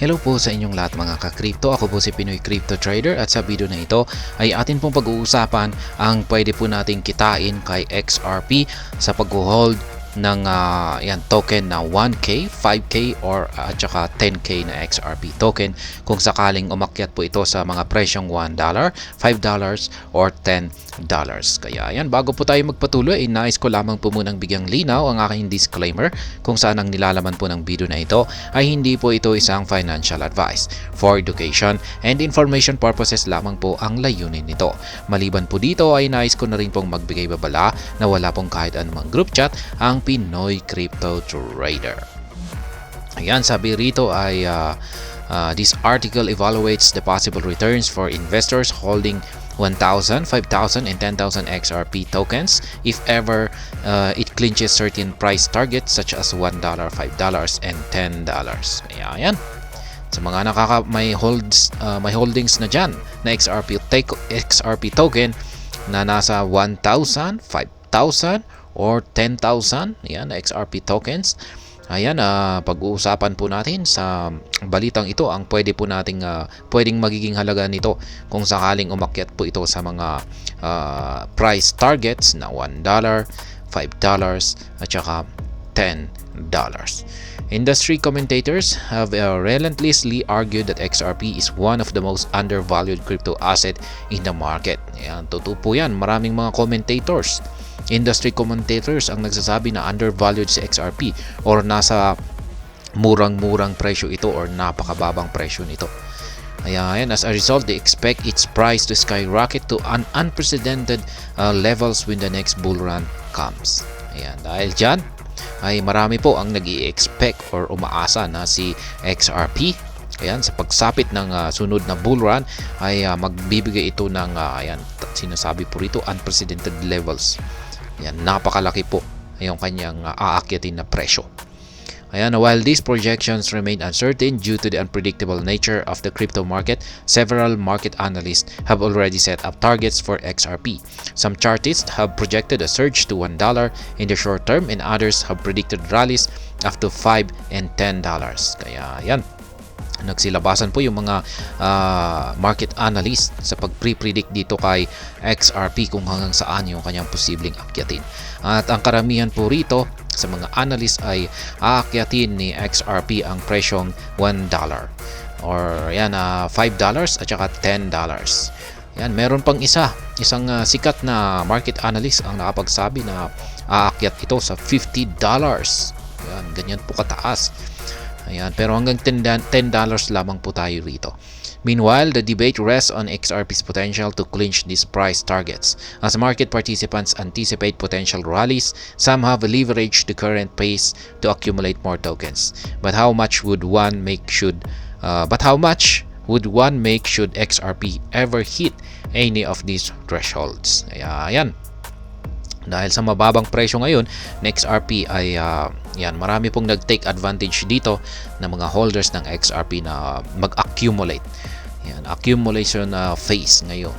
Hello po sa inyong lahat mga ka-crypto. Ako po si Pinoy Crypto Trader at sa video na ito ay atin pong pag-uusapan ang pwede po nating kitain kay XRP sa pag-hold ng token na 1K, 5K or at saka 10K na XRP token kung sakaling umakyat po ito sa mga presyong $1, $5 or $10. Kaya yan, bago po tayo magpatuloy, nais ko lamang po munang bigyang linaw ang aking disclaimer kung saan ang nilalaman po ng video na ito ay hindi po ito isang financial advice. For education and information purposes lamang po ang layunin nito. Maliban po dito ay nais ko na rin pong magbigay babala na wala pong kahit anumang group chat ang Pinoy Crypto Trader. Ayan, sabi rito ay this article evaluates the possible returns for investors holding 1,000, 5,000, and 10,000 XRP tokens if ever it clinches certain price targets such as $1, $5, and $10. Ayan. Sa mga may holdings na dyan na XRP token na nasa 1,000, 5,000, or 10,000 yan na XRP tokens. Ayan, pag-uusapan po natin sa balitang ito ang pwedeng magiging halaga nito kung sakaling umakyat po ito sa mga price targets na $1, $5 at saka $10. Industry commentators have relentlessly argued that XRP is one of the most undervalued crypto asset in the market. Ayan, totoo po yan. Maraming mga commentators, industry commentators ang nagsasabi na undervalued si XRP or nasa murang-murang presyo ito or napakababang presyo nito. Ayan, as a result, they expect its price to skyrocket to unprecedented levels when the next bull run comes. Ayan, dahil dyan ay marami po ang nag-i-expect or umaasa na si XRP. Ayan, sa pagsapit ng sunod na bull run ay magbibigay ito ng sinasabi po rito unprecedented levels. Ayan, napakalaki po yung kanyang aakyatin na presyo. Ayan, while these projections remain uncertain due to the unpredictable nature of the crypto market, several market analysts have already set up targets for XRP. Some chartists have projected a surge to $1 in the short term and others have predicted rallies up to $5 and $10. Kaya yan, nagsilabasan po yung mga market analyst sa pag-predict dito kay XRP kung hanggang saan yung kanyang posibleng akyatin. At ang karamihan po rito sa mga analyst ay aakyatin ni XRP ang presyong $1 or yan $5 at saka $10. Yan, meron pang isang sikat na market analyst ang nakapagsabi na aakyat ito sa $50. Yan, ganyan po kataas. Ayan, pero hanggang $10 lamang po tayo rito. Meanwhile, the debate rests on XRP's potential to clinch these price targets. As market participants anticipate potential rallies, some have leveraged the current pace to accumulate more tokens. But how much would one make should XRP ever hit any of these thresholds? Ayan. Dahil sa mababang presyo ngayon, ng XRP ay marami pong nag-take advantage dito ng mga holders ng XRP na mag-accumulate. Yan, accumulation phase ngayon.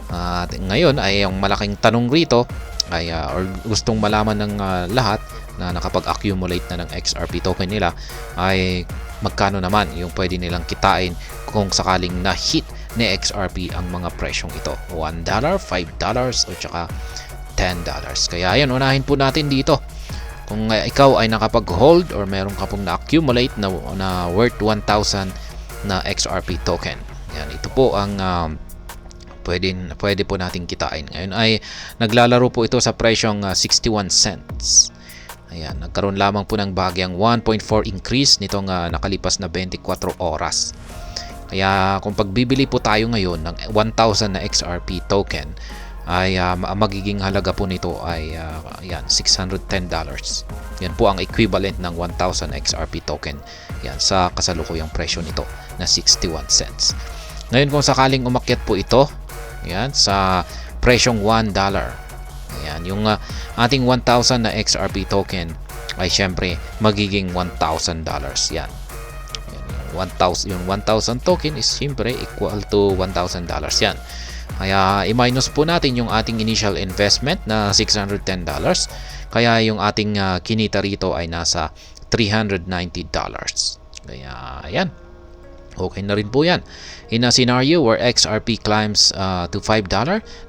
At ngayon ay ang malaking tanong rito ay or gustong malaman ng lahat na nakapag-accumulate na ng XRP token nila ay magkano naman yung pwede nilang kitain kung sakaling na-hit ni XRP ang mga presyong ito. $1, $5 o tsaka $10. Kaya ayan, unahin po natin dito. Kung ikaw ay nakapag-hold or meron ka pong na-accumulate na worth 1,000 na XRP token. Yan, ito po ang pwede po natin kitain. Ngayon ay naglalaro po ito sa presyong 61 cents. Ayan, nagkaroon lamang po ng bagyang 1.4 increase nitong nakalipas na 24 oras. Kaya kung pagbibili po tayo ngayon ng 1,000 na XRP token, ay magiging halaga po nito ay $610. Yan po ang equivalent ng 1,000 XRP token. Yan sa kasalukuyang presyo nito na 61 cents. Ngayon kung sakaling umakyat po ito, yan sa presyong $1. Yan, yung ating 1,000 na XRP token ay syempre magiging $1,000. Yan. Yung 1,000 token is syempre equal to $1,000 yan. Kaya i-minus po natin yung ating initial investment na $610. Kaya yung ating kinita rito ay nasa $390. Kaya ayan. Okay na rin po yan. In a scenario where XRP climbs to $5,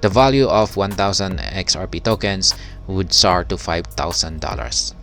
the value of 1,000 XRP tokens would soar to $5,000.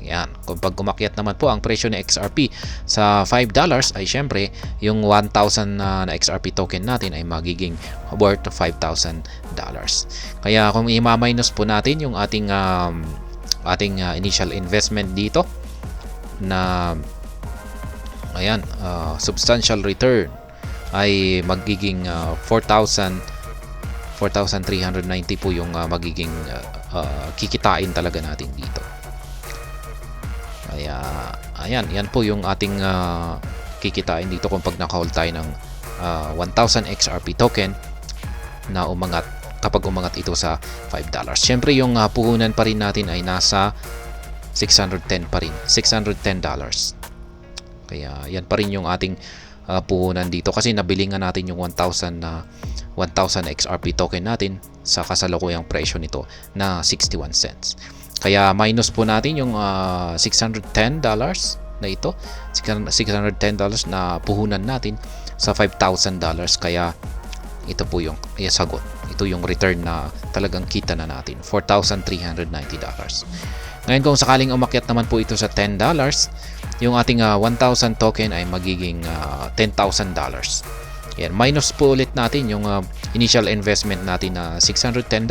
Yan. Kung pag umakyat naman po ang presyo ng XRP sa $5, ay syempre yung 1,000 na XRP token natin ay magiging worth $5,000. Kaya kung i-minus po natin yung ating initial investment dito na ayan, substantial return ay magiging 4,390 po yung magiging kikitain talaga natin dito. Kaya ayan, yan po yung ating kikitain dito kung pag naka-hold tayo ng 1,000 XRP token na umangat kapag umangat ito sa $5. Syempre yung puhunan pa rin natin ay nasa 610 pa rin, $610. Kaya yan pa rin yung ating puhunan dito kasi nabili nga natin yung 1,000 XRP token natin sa kasalukuyang presyo nito na 61 cents. Kaya minus po natin yung $610 na ito, $610 na puhunan natin sa $5,000. Kaya ito po yung sagot. Ito yung return na talagang kita na natin, $4,390. Ngayon kung sakaling umakyat naman po ito sa $10, yung ating 1,000 token ay magiging $10,000. Yan, minus po ulit natin yung initial investment natin na $610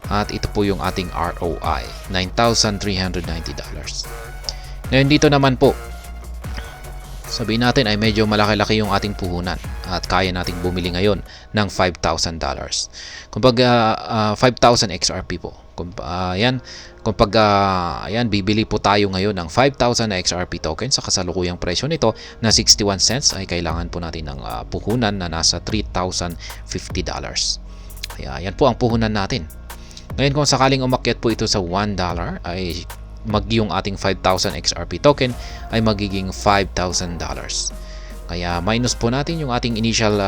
at ito po yung ating ROI, $9,390. Ngayon dito naman po, sabihin natin ay medyo malaki-laki yung ating puhunan at kaya nating bumili ngayon ng $5,000. Kumbaga 5,000 XRP po. Ayan, ayan, bibili po tayo ngayon ng 5,000 na XRP token sa kasalukuyang presyo nito na 61 cents ay kailangan po natin ng puhunan na nasa $3,050. Kaya yan po ang puhunan natin. Ngayon kung sakaling umakyat po ito sa $1 ay yung ating 5,000 XRP token ay magiging $5,000. Kaya minus po natin yung ating initial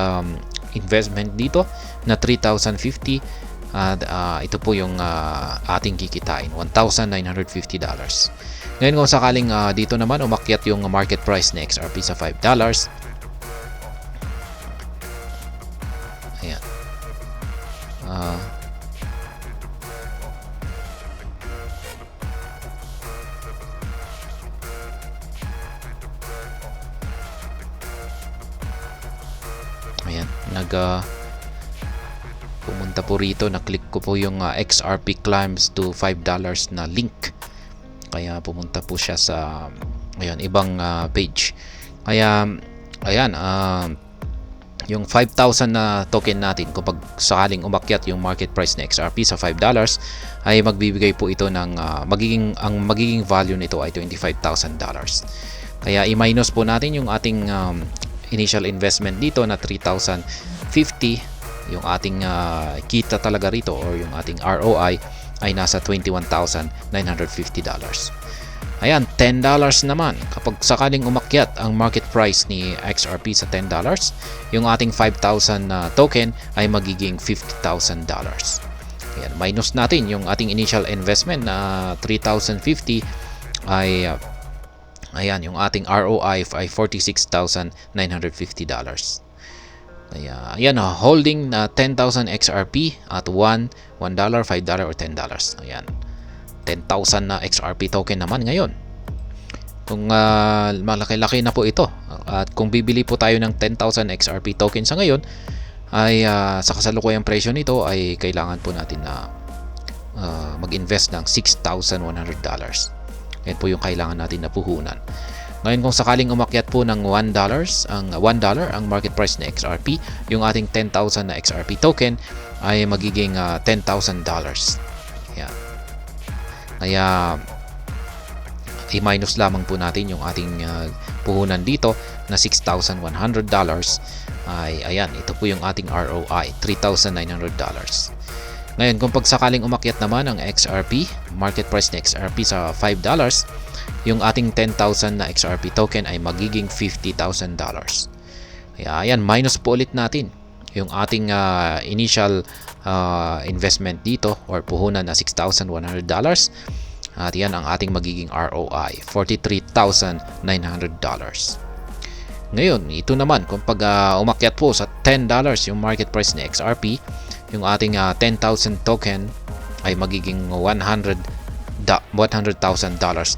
investment dito na 3,050 at ito po yung ating kikitain, $1,950. Ngayon kung sakaling dito naman umakyat yung market price na XRP sa $5, ayan, ayan, pumunta po rito, na-click ko po yung XRP climbs to $5 na link. Kaya pumunta po siya sa ibang page. Kaya ayan, yung 5,000 na token natin kapag sakaling umakyat yung market price na XRP sa $5 ay magbibigay po ito ng ang magiging value nito ay $25,000. Kaya i-minus po natin yung ating initial investment dito na 3,050. Yung ating kita talaga rito or yung ating ROI ay nasa $21,950. Ayan, $10 naman. Kapag sakaling umakyat ang market price ni XRP sa $10, yung ating 5,000 token ay magiging $50,000. Ayan, minus natin yung ating initial investment na 3,050 ay ayan, yung ating ROI ay $46,950. Kaya, ayan, holding na 10,000 XRP at $1, $5, or $10. Ayan, 10,000 na XRP token naman ngayon. Kung malaki-laki na po ito at kung bibili po tayo ng 10,000 XRP token sa ngayon ay sa kasalukuyang presyo nito ay kailangan po natin na mag-invest ng $6,100. Yan po yung kailangan natin na puhunan. Ngayon kung sakaling umakyat po ng $1 ang market price na XRP, yung ating 10,000 na XRP token ay magiging $10,000. Ayan. Kaya i-minus lamang po natin yung ating puhunan dito na $6,100 ay ayan, ito po yung ating ROI, $3,900. Ngayon kung pagsakaling umakyat naman ang XRP, market price na XRP sa $5, yung ating 10,000 na XRP token ay magiging $50,000. Kaya ayan, minus po ulit natin yung ating initial investment dito or puhunan na $6,100 at yan ang ating magiging ROI, $43,900. Ngayon, ito naman kung pag umakyat po sa $10 yung market price ni XRP, yung ating 10,000 token ay magiging $100,000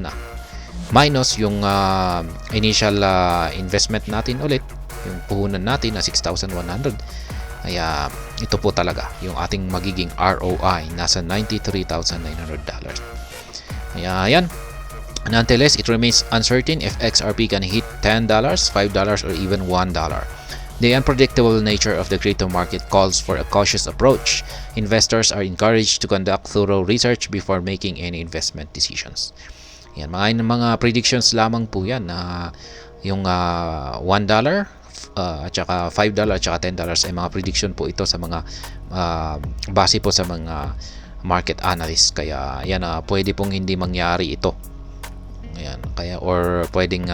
na. Minus yung initial investment natin ulit, yung puhunan natin na 6,100. Kaya ito po talaga yung ating magiging ROI, nasa $93,900. Kaya yan. Nonetheless, it remains uncertain if XRP can hit $10, $5, or even $1. The unpredictable nature of the crypto market calls for a cautious approach. Investors are encouraged to conduct thorough research before making any investment decisions. Yan, mga predictions lamang po yan na yung $1 at saka $5 at saka $10 ay mga prediction po ito sa mga base po sa mga market analysts. Kaya yan, pwede pong hindi mangyari ito. Ayan, kaya or pwedeng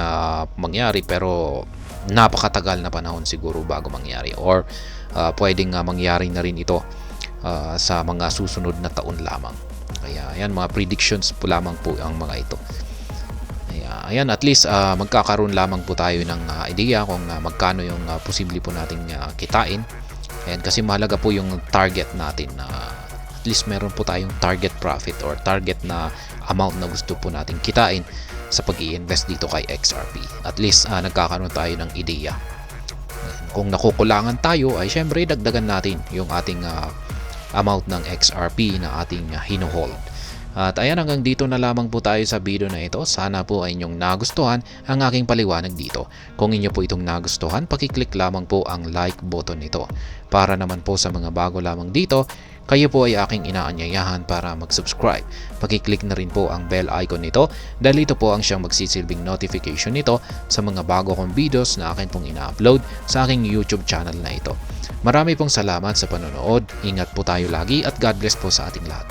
mangyari pero napakatagal na panahon siguro bago mangyari, or pwedeng mangyari na rin ito sa mga susunod na taon lamang. Kaya ayan, mga predictions po lamang po ang mga ito. Kaya ayan, at least magkakaroon lamang po tayo ng idea kung magkano yung posible po nating kitain. Ayan, kasi mahalaga po yung target natin na at least meron po tayong target profit or target na amount na gusto po nating kitain sa pag-i-invest dito kay XRP. At least nagkakaroon tayo ng ideya. Kung nakukulangan tayo ay syempre dagdagan natin yung ating amount ng XRP na ating hino-hold. At ayan, hanggang dito na lamang po tayo sa video na ito. Sana po ay inyong nagustuhan ang aking paliwanag dito. Kung inyo po itong nagustuhan, pakiclick lamang po ang like button nito. Para naman po sa mga bago lamang dito, kayo po ay aking inaanyayahan para mag-subscribe. Pakiclick na rin po ang bell icon nito dahil ito po ang siyang magsisilbing notification nito sa mga bago kong videos na akin pong ina-upload sa aking YouTube channel na ito. Marami pong salamat sa panonood. Ingat po tayo lagi at God bless po sa ating lahat.